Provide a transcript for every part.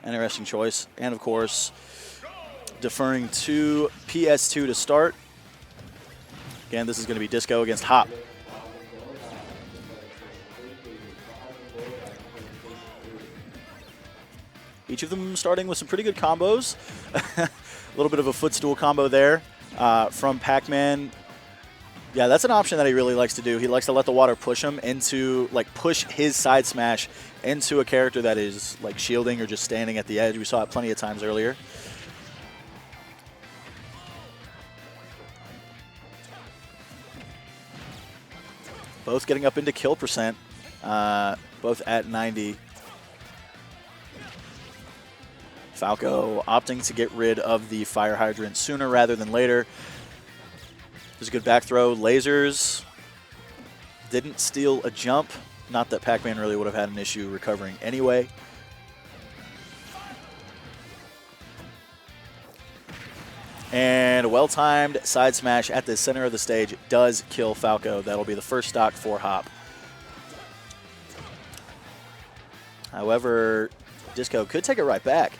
Interesting choice. And, of course, deferring to PS2 to start. Again, this is going to be Disco against Hop. Each of them starting with some pretty good combos. A little bit of a footstool combo there from Pac-Man. Yeah, that's an option that he really likes to do. He likes to let the water push him into, like, push his side smash into a character that is, like, shielding or just standing at the edge. We saw it plenty of times earlier. Both getting up into kill percent, both at 90. Falco opting to get rid of the fire hydrant sooner rather than later. There's a good back throw. Lasers didn't steal a jump. Not that Pac-Man really would have had an issue recovering anyway. And a well-timed side smash at the center of the stage does kill Falco. That'll be the first stock for Hop. However, Disco could take it right back.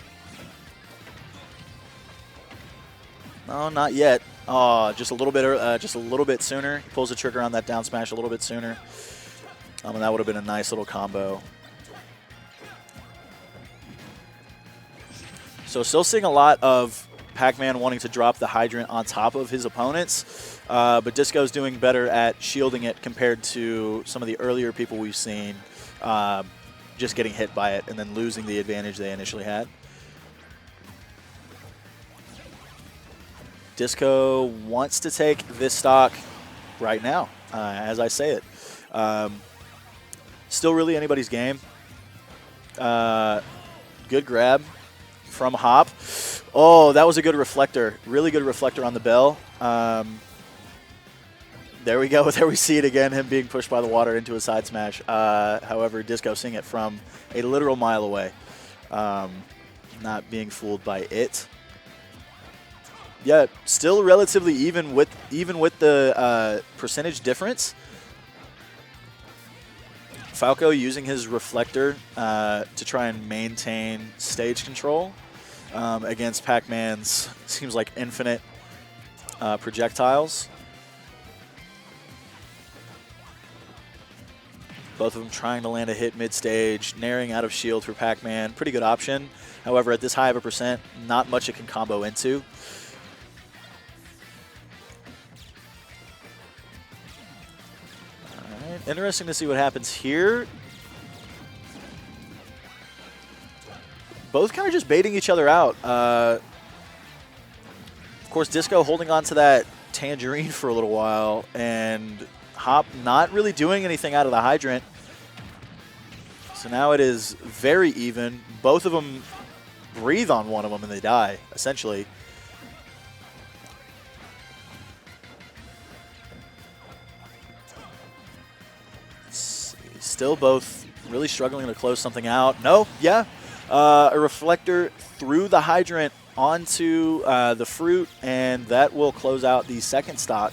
No, not yet. Oh, just a little bit sooner. He pulls the trigger on that down smash a little bit sooner. And that would have been a nice little combo. So still seeing a lot of Pac-Man wanting to drop the hydrant on top of his opponents, but Disco's doing better at shielding it compared to some of the earlier people we've seen just getting hit by it and then losing the advantage they initially had. Disco wants to take this stock right now, as I say it. Still really anybody's game. Good grab from Hop. Oh, that was a good reflector. Really good reflector on the bell. There we go. There we see it again, him being pushed by the water into a side smash. However, Disco seeing it from a literal mile away. Not being fooled by it. Yeah, still relatively even with the percentage difference. Falco using his reflector to try and maintain stage control against Pac-Man's, seems like, infinite projectiles. Both of them trying to land a hit mid-stage, narrowing out of shield for Pac-Man. Pretty good option. However, at this high of a percent, not much it can combo into. Interesting to see what happens here. Both kind of just baiting each other out. Of course, Disco holding on to that tangerine for a little while, and Hop not really doing anything out of the hydrant. So now it is very even. Both of them breathe on one of them and they die, essentially. Still both really struggling to close something out. No, yeah. A reflector through the hydrant onto the fruit, and that will close out the second stock.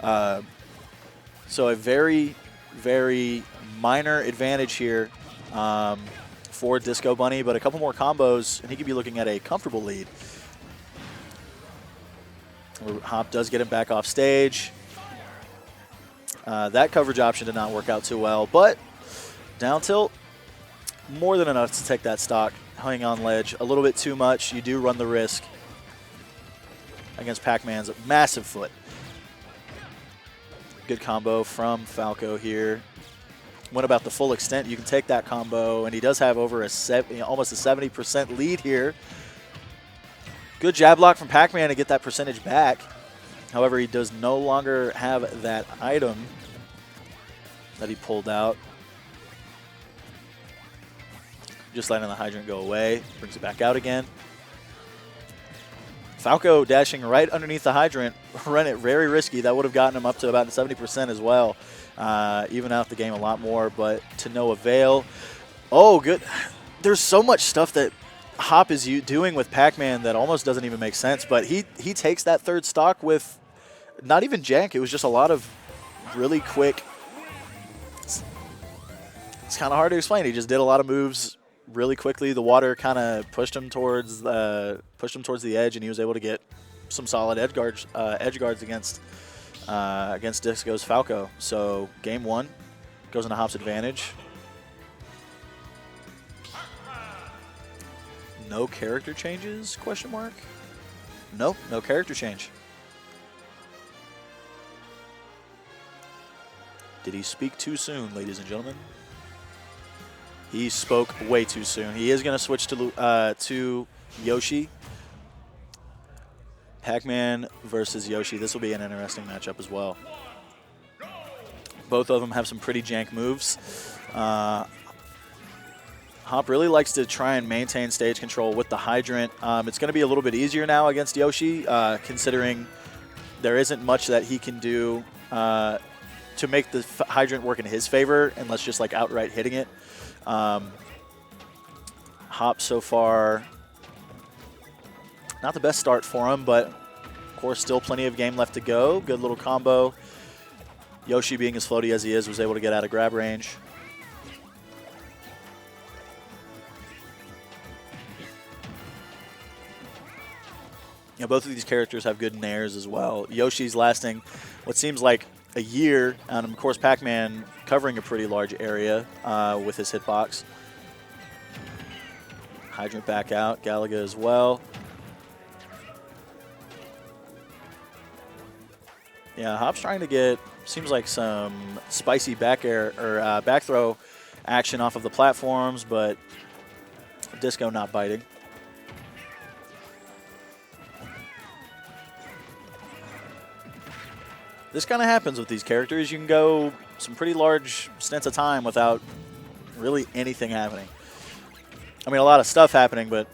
So a very, very minor advantage here for DisqoBunny, but a couple more combos, and he could be looking at a comfortable lead. Hop does get him back off stage. That coverage option did not work out too well, but down tilt, more than enough to take that stock. Hanging on ledge a little bit too much. You do run the risk against Pac-Man's massive foot. Good combo from Falco here. Went about the full extent. You can take that combo, and he does have over almost a 70% lead here. Good jab block from Pac-Man to get that percentage back. However, he does no longer have that item that he pulled out. Just letting the hydrant go away. Brings it back out again. Falco dashing right underneath the hydrant. Run it very risky. That would have gotten him up to about 70% as well. Even out the game a lot more, but to no avail. Oh, good. There's so much stuff that Hop is doing with Pac-Man that almost doesn't even make sense, but he takes that third stock with not even jank. It was just a lot of really quick. It's kind of hard to explain. He just did a lot of moves really quickly. The water kind of pushed him towards the edge, and he was able to get some solid edge guards against Disco's Falco. So game 1 goes into Hop's advantage. No character changes? Question mark. Nope, no character change. Did he speak too soon, ladies and gentlemen? He spoke way too soon. He is going to switch to Yoshi. Pac-Man versus Yoshi. This will be an interesting matchup as well. Both of them have some pretty jank moves. Hop really likes to try and maintain stage control with the Hydrant. It's going to be a little bit easier now against Yoshi, considering there isn't much that he can do to make the Hydrant work in his favor, unless just like outright hitting it. Hop so far, not the best start for him, but of course still plenty of game left to go. Good little combo. Yoshi, being as floaty as he is, was able to get out of grab range. You know, both of these characters have good nairs as well. Yoshi's lasting what seems like a year, and of course Pac-Man covering a pretty large area with his hitbox. Hydrant back out, Galaga as well. Yeah, Hop's trying to get, seems like some spicy back air or back throw action off of the platforms, but Disco not biting. This kind of happens with these characters. You can go some pretty large stints of time without really anything happening. I mean, a lot of stuff happening, but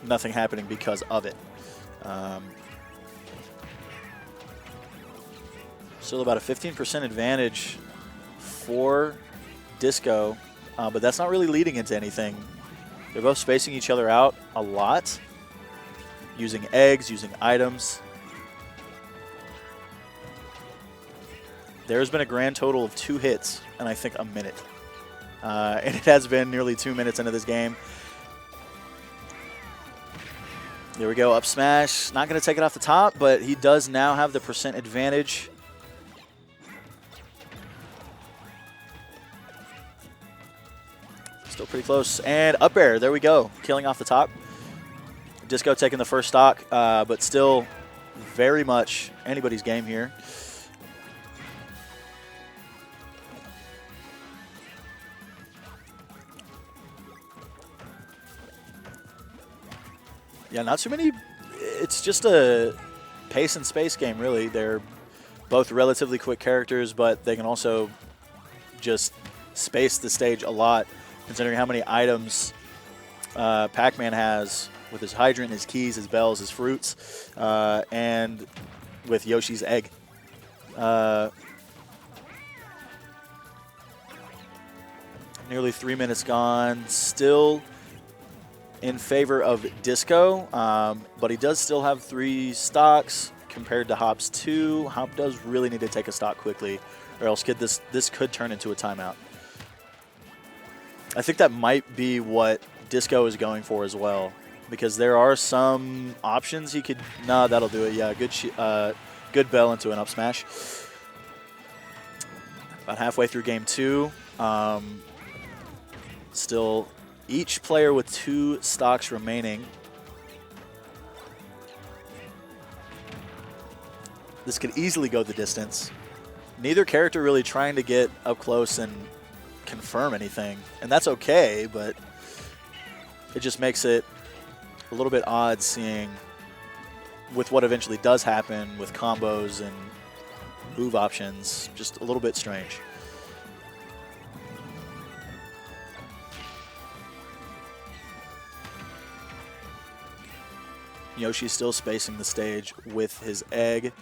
nothing happening because of it. Still about a 15% advantage for Disco, but that's not really leading into anything. They're both spacing each other out a lot, using eggs, using items. There's been a grand total of 2 hits in, I think, a minute. And it has been nearly 2 minutes into this game. There we go, up smash. Not going to take it off the top, but he does now have the percent advantage. Still pretty close. And up air, there we go. Killing off the top. Disco taking the first stock, but still very much anybody's game here. Yeah, not too many. It's just a pace and space game, really. They're both relatively quick characters, but they can also just space the stage a lot, considering how many items Pac-Man has with his Hydrant, his keys, his bells, his fruits, and with Yoshi's egg. Nearly 3 minutes gone. Still in favor of Disco, but he does still have 3 stocks compared to Hop's 2. Hop does really need to take a stock quickly, or else this could turn into a timeout. I think that might be what Disco is going for as well, because there are some options he could. No, that'll do it. Yeah, good bell into an up smash. About halfway through game 2. Still each player with 2 stocks remaining. This could easily go the distance. Neither character really trying to get up close and confirm anything, and that's okay, but it just makes it a little bit odd seeing with what eventually does happen with combos and move options, just a little bit strange. Yoshi's still spacing the stage with his egg.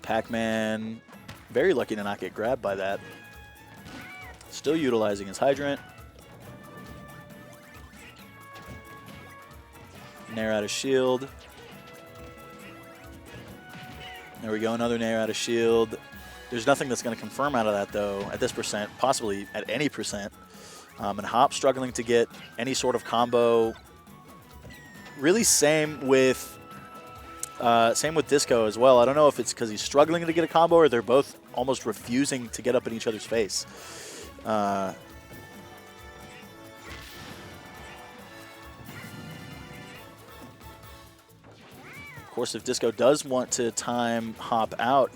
Pac-Man, very lucky to not get grabbed by that. Still utilizing his Hydrant. Nair out of shield. There we go, another Nair out of shield. There's nothing that's going to confirm out of that, though, at this percent, possibly at any percent. And Hop struggling to get any sort of combo. Really same with Disco as well. I don't know if it's because he's struggling to get a combo or they're both almost refusing to get up in each other's face. Of course, if Disco does want to time Hop out,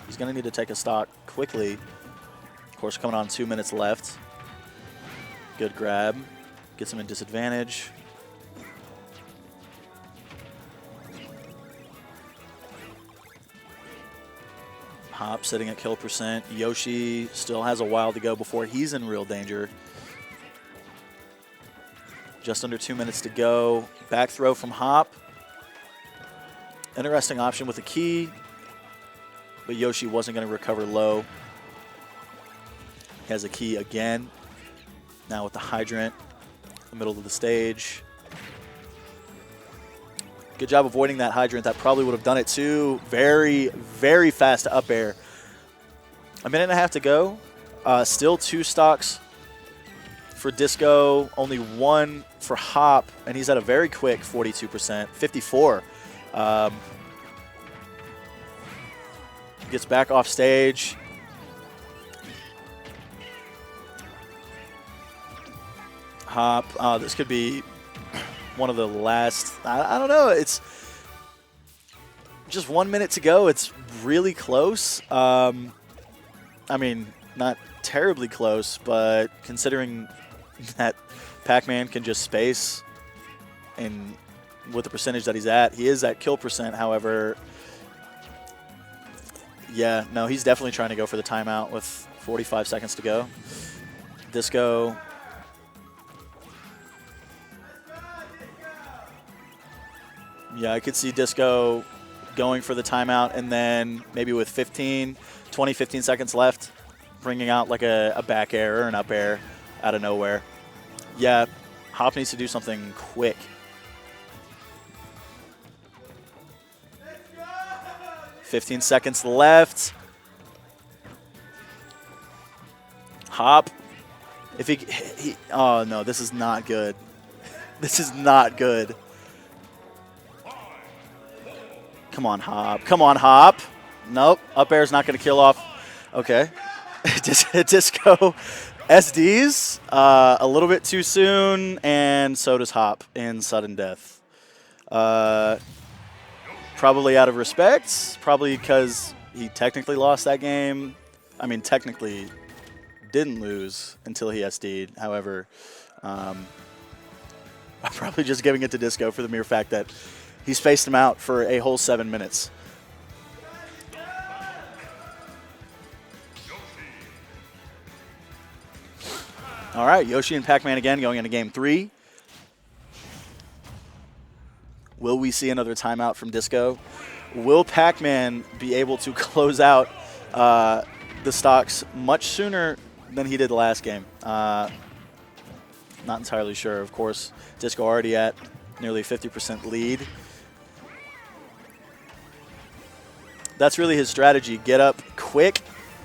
he's going to need to take a stock quickly. Of course, coming on 2 minutes left. Good grab. Gets him in disadvantage. Hop sitting at kill percent. Yoshi still has a while to go before he's in real danger. Just under 2 minutes to go. Back throw from Hop. Interesting option with the key, but Yoshi wasn't going to recover low. He has a key again. Now with the hydrant, the middle of the stage. Good job avoiding that hydrant. That probably would have done it too. Very, very fast up air. A minute and a half to go. Still 2 stocks for Disco. Only 1 for Hop. And he's at a very quick 42%. 54. Gets back off stage. Hop. This could be one of the last. I don't know. It's just 1 minute to go. It's really close. I mean, not terribly close, but considering that Pac-Man can just space, and with the percentage that he's at, he is at kill percent. However, yeah, no, he's definitely trying to go for the timeout with 45 seconds to go. Disco. Yeah, I could see Disco going for the timeout, and then maybe with 15 seconds left, bringing out like a back air or an up air out of nowhere. Yeah, Hop needs to do something quick. .15 seconds left. Hop. If he oh no, this is not good. This is not good. Come on, Hop. Come on, Hop. Nope. Up air is not going to kill off. Okay. Disco SDs a little bit too soon, and so does Hop in sudden death. Probably out of respect. Probably because he technically lost that game. I mean, technically didn't lose until he SD'd. However, I'm probably just giving it to Disco for the mere fact that he spaced him out for a whole 7 minutes. All right, Yoshi and Pac-Man again going into game 3. Will we see another timeout from Disco? Will Pac-Man be able to close out the stocks much sooner than he did the last game? Not entirely sure. Of course, Disco already at nearly 50% lead. That's really his strategy. Get up quick,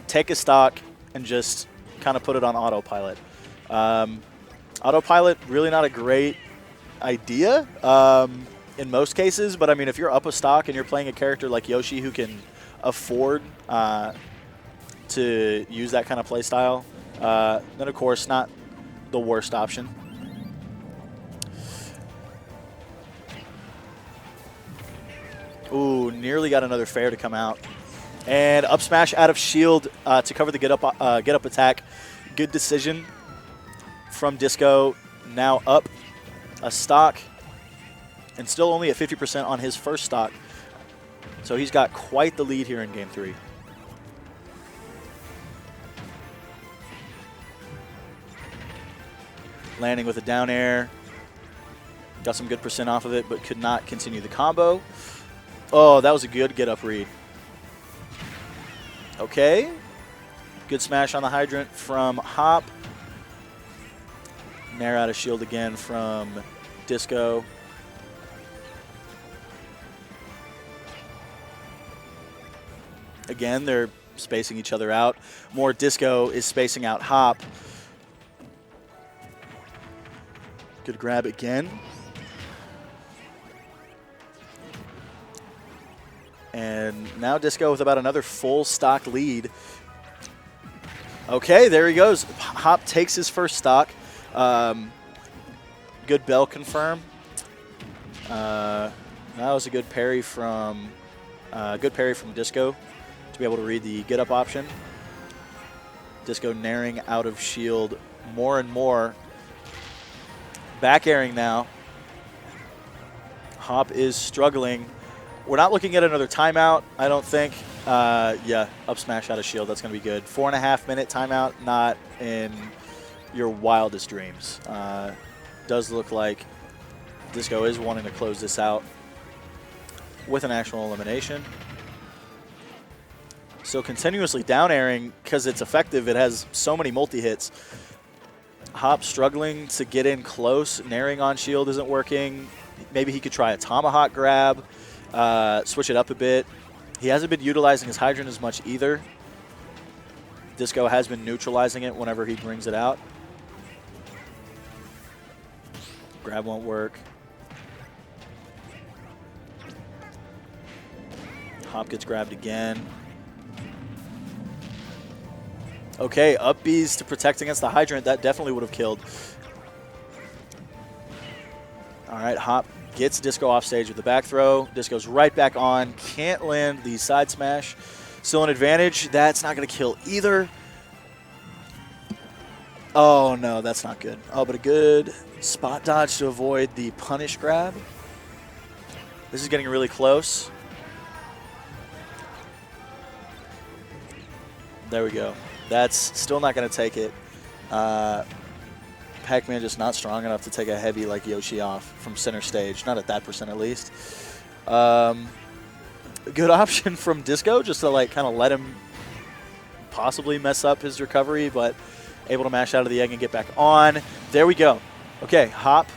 take a stock, and just kind of put it on autopilot. Autopilot, really not a great idea in most cases, but I mean, if you're up a stock and you're playing a character like Yoshi who can afford to use that kind of play style, then of course not the worst option. Ooh, nearly got another fair to come out. And up smash out of shield to cover the get up attack. Good decision from Disco. Now up a stock and still only at 50% on his first stock. So he's got quite the lead here in game 3. Landing with a down air. Got some good percent off of it, but could not continue the combo. Oh, that was a good get-up read. Okay. Good smash on the hydrant from Hop. Nair out of shield again from Disco. Again, they're spacing each other out. More Disco is spacing out Hop. Good grab again. And now Disco with about another full stock lead. Okay, there he goes. Hop takes his first stock. Good bell confirm. That was a good parry from Disco to be able to read the get up option. Disco naring out of shield more and more. Back airing now. Hop is struggling. We're not looking at another timeout, I don't think. Yeah, up smash out of shield. That's going to be good. 4.5-minute timeout, not in your wildest dreams. Does look like Disco is wanting to close this out with an actual elimination. So continuously down airing, because it's effective, it has so many multi-hits. Hop struggling to get in close. Naring on shield isn't working. Maybe he could try a tomahawk grab, switch it up a bit. He hasn't been utilizing his hydrant as much either. Disco has been neutralizing it whenever he brings it out. Grab won't work. Hop gets grabbed again. Okay, up B's to protect against the hydrant. That definitely would have killed. All right, Hop gets Disco off stage with the back throw. Disco's right back on. Can't land the side smash. Still an advantage. That's not going to kill either. Oh, no, that's not good. Oh, but a good spot dodge to avoid the punish grab. This is getting really close. There we go. That's still not going to take it. Pac-Man just not strong enough to take a heavy like Yoshi off from center stage. Not at that percent at least. A good option from Disco just to like kind of let him possibly mess up his recovery, but able to mash out of the egg and get back on. There we go. Okay, Hop,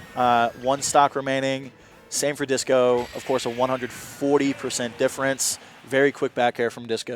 1 stock remaining. Same for Disco. Of course, a 140% difference. Very quick back air from Disco.